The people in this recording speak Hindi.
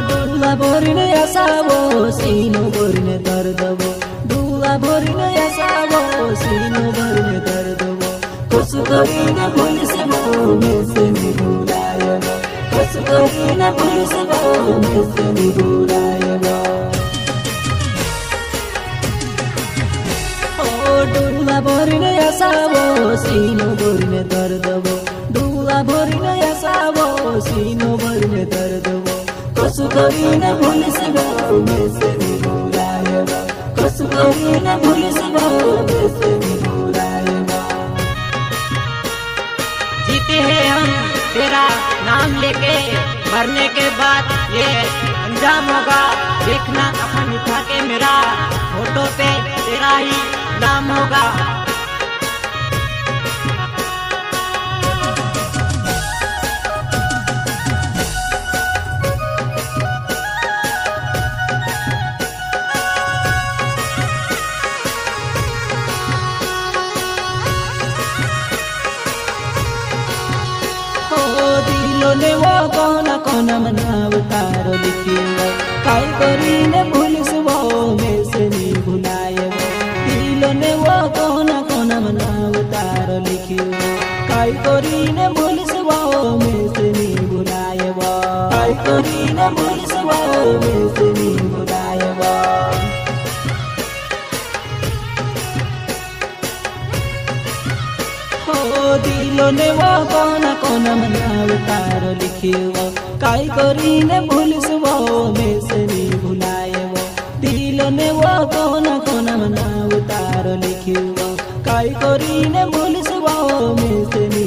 डुला भरिने आसावो सीनो भरिने दर्दवो डुला भरिने आसावो सीनो भरिने दर्दवो कसो गरिने भुलिसबो मेसेनी भुलायबो कसो गरिने भुलिसबो मेसेनी भुलायबो ओ डुला भरिने आसावो सीनो भरिने दर्दवो डुला भरिने आसावो सीनो भरिने दर्दवो कसो गरिने भुलिसबो मेसेनी भुलायबो कसो गरिने भुलिसबो मेसेनी भुलायबो। जीते हैं हम तेरा नाम लेके, मरने के बाद ये अंजाम होगा। देखना कफन उठा के मेरा फोटो पे तेरा ही नाम होगा। दिलोले वो कोना कोना मनाव तारो लिखियो काय करीने भुलिसबो मेसेनी भुलायबो दिलोले वो कोना कोना मनाव तारो लिखियो काय करीने भुलिसबो मेसेनी भुलायबो काय करीने भुलिसबो मेसेनी भुलायबो। दिलोले वो कोना कोना मनाव तारो लिखियो काय करीने भुलिसबो मेसेनी भुलायबो दिलोले वो कोना कोना मनाव तारो लिखियो काय करीने भुलिसबो मेसेनी